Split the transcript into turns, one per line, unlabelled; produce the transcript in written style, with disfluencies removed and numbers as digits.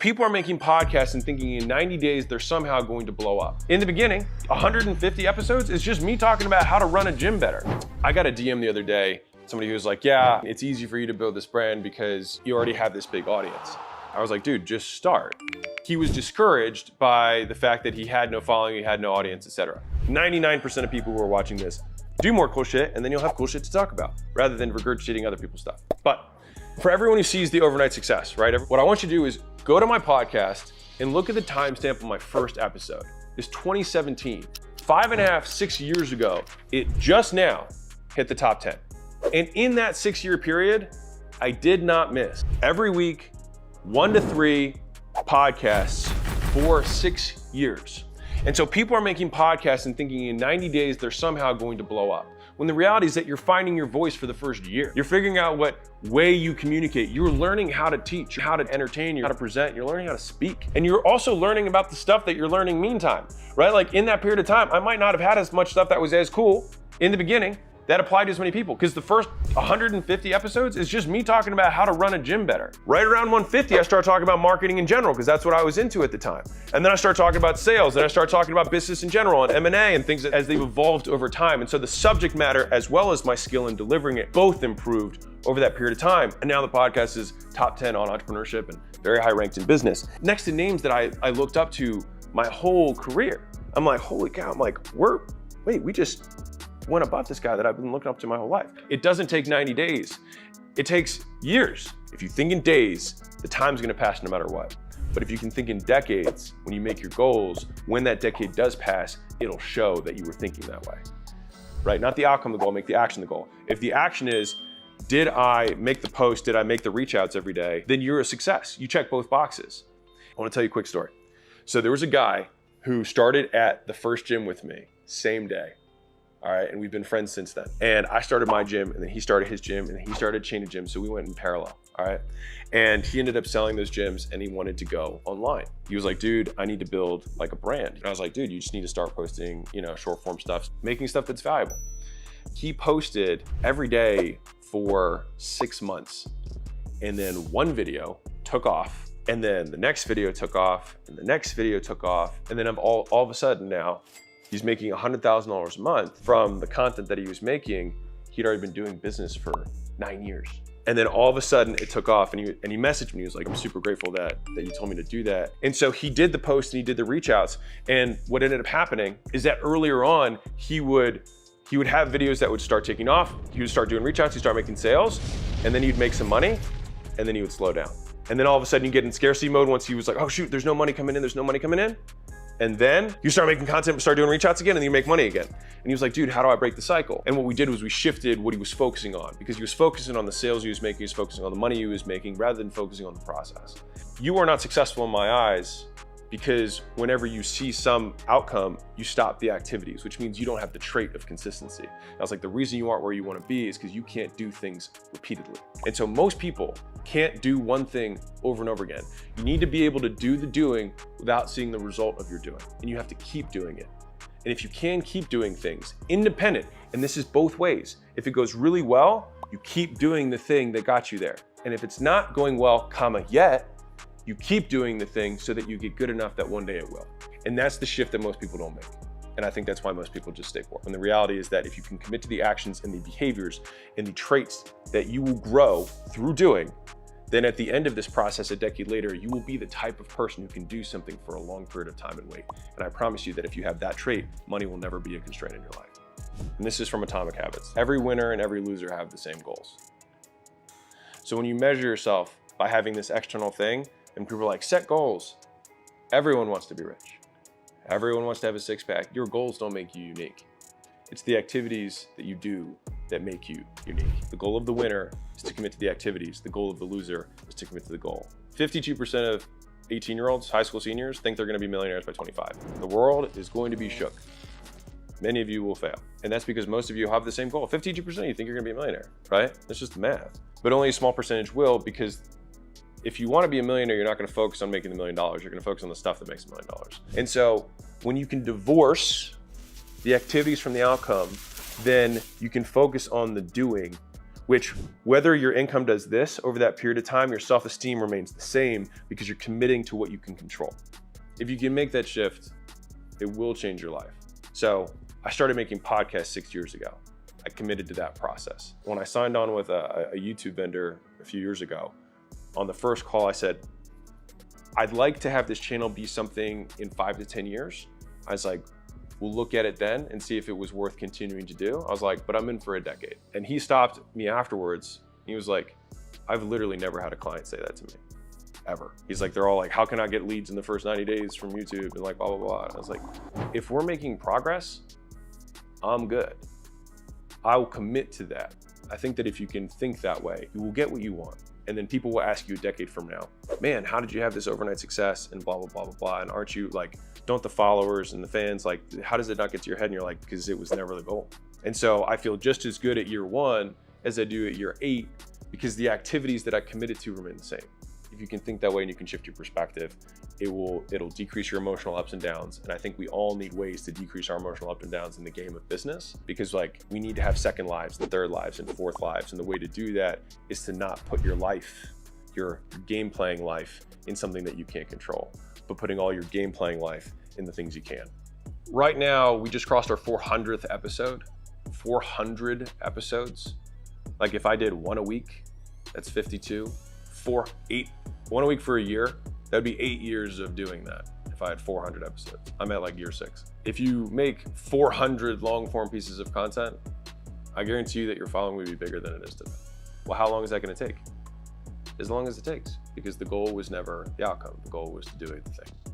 People are making podcasts and thinking in 90 days they're somehow going to blow up. In the beginning, 150 episodes is just me talking about how to run a gym better. I got a DM the other day, somebody who was like, yeah, it's easy for you to build this brand because you already have this big audience. I was like, dude, just start. He was discouraged by the fact that he had no following, he had no audience, etc. 99% of people who are watching this do more cool shit, and then you'll have cool shit to talk about rather than regurgitating other people's stuff. But for everyone who sees the overnight success, right? What I want you to do is go to my podcast and look at the timestamp of my first episode. It's 2017. 5.5, 6 years ago, it just now hit the top 10. And in that 6-year period, I did not miss. Every week, 1 to 3 podcasts for 6 years. And so people are making podcasts and thinking in 90 days they're somehow going to blow up. When the reality is that you're finding your voice for the first year. You're figuring out what way you communicate. You're learning how to teach, how to entertain, how to present. You're learning how to speak. And you're also learning about the stuff that you're learning meantime, right? Like in that period of time, I might not have had as much stuff that was as cool in the beginning that applied to as many people, because the first 150 episodes is just me talking about how to run a gym better. Right around 150, I start talking about marketing in general, because that's what I was into at the time. And then I start talking about sales, then I start talking about business in general and M&A and things as they've evolved over time. And so the subject matter, as well as my skill in delivering it, both improved over that period of time. And now the podcast is top 10 on entrepreneurship and very high ranked in business. Next to names that I looked up to my whole career. I'm like, holy cow, I'm like, we just went above this guy that I've been looking up to my whole life. It doesn't take 90 days. It takes years. If you think in days, the time's gonna pass no matter what. But if you can think in decades, when you make your goals, when that decade does pass, it'll show that you were thinking that way, right? Not the outcome of the goal, make the action the goal. If the action is, did I make the post, did I make the reach outs every day, then you're a success. You check both boxes. I wanna tell you a quick story. So there was a guy who started at the first gym with me, same day. All right, and we've been friends since then. And I started my gym, and then he started his gym, and then he started a chain of gyms, so we went in parallel, all right? And he ended up selling those gyms, and he wanted to go online. He was like, dude, I need to build like a brand. And I was like, dude, you just need to start posting, short form stuff, making stuff that's valuable. He posted every day for 6 months, and then one video took off, and then the next video took off, and the next video took off, and then all of a sudden now, he's making $100,000 a month from the content that he was making. He'd already been doing business for 9 years. And then all of a sudden it took off, and he messaged me. He was like, I'm super grateful that you told me to do that. And so he did the post and he did the reach outs. And what ended up happening is that earlier on, he would have videos that would start taking off. He would start doing reach outs, he'd start making sales, and then he'd make some money, and then he would slow down. And then all of a sudden you get in scarcity mode once he was like, oh shoot, there's no money coming in. And then you start making content, start doing reach outs again, and then you make money again. And he was like, dude, how do I break the cycle? And what we did was we shifted what he was focusing on, because he was focusing on the sales he was making, he was focusing on the money he was making, rather than focusing on the process. You are not successful in my eyes because whenever you see some outcome, you stop the activities, which means you don't have the trait of consistency. I was like, the reason you aren't where you want to be is because you can't do things repeatedly. And so most people can't do one thing over and over again. You need to be able to do the doing without seeing the result of your doing. And you have to keep doing it. And if you can keep doing things independent, and this is both ways, if it goes really well, you keep doing the thing that got you there. And if it's not going well, yet, you keep doing the thing so that you get good enough that one day it will. And that's the shift that most people don't make. And I think that's why most people just stay poor. And the reality is that if you can commit to the actions and the behaviors and the traits that you will grow through doing, then at the end of this process, a decade later, you will be the type of person who can do something for a long period of time and wait. And I promise you that if you have that trait, money will never be a constraint in your life. And this is from Atomic Habits. Every winner and every loser have the same goals. So when you measure yourself by having this external thing, and people are like, set goals. Everyone wants to be rich. Everyone wants to have a six-pack. Your goals don't make you unique. It's the activities that you do that make you unique. The goal of the winner is to commit to the activities. The goal of the loser is to commit to the goal. 52% of 18-year-olds, high school seniors, think they're gonna be millionaires by 25. The world is going to be shook. Many of you will fail. And that's because most of you have the same goal. 52% of you think you're gonna be a millionaire, right? That's just the math. But only a small percentage will, because if you want to be a millionaire, you're not going to focus on making $1 million. You're going to focus on the stuff that makes $1 million. And so when you can divorce the activities from the outcome, then you can focus on the doing, which whether your income does this over that period of time, your self-esteem remains the same because you're committing to what you can control. If you can make that shift, it will change your life. So I started making podcasts 6 years ago. I committed to that process. When I signed on with a YouTube vendor a few years ago, on the first call I said, I'd like to have this channel be something in 5 to 10 years. I was like, we'll look at it then and see if it was worth continuing to do. I was like, but I'm in for a decade. And he stopped me afterwards. He was like, I've literally never had a client say that to me, ever. He's like, they're all like, how can I get leads in the first 90 days from YouTube? And like, blah, blah, blah. And I was like, if we're making progress, I'm good. I will commit to that. I think that if you can think that way, you will get what you want. And then people will ask you a decade from now, man, how did you have this overnight success and blah, blah, blah, blah, blah. And aren't you like, don't the followers and the fans, like, how does it not get to your head? And you're like, because it was never the goal. And so I feel just as good at year 1 as I do at year 8, because the activities that I committed to remain the same. If you can think that way and you can shift your perspective, it'll decrease your emotional ups and downs. And I think we all need ways to decrease our emotional ups and downs in the game of business, because like we need to have second lives and third lives and fourth lives. And the way to do that is to not put your life, your game playing life, in something that you can't control, but putting all your game playing life in the things you can. Right now, we just crossed our 400th episode. 400 episodes. Like if I did 1 a week, that's 52. 1 a week for a year, that'd be 8 years of doing that if I had 400 episodes. I'm at like year 6. If you make 400 long form pieces of content, I guarantee you that your following will be bigger than it is today. Well, how long is that gonna take? As long as it takes, because the goal was never the outcome. The goal was to do the thing.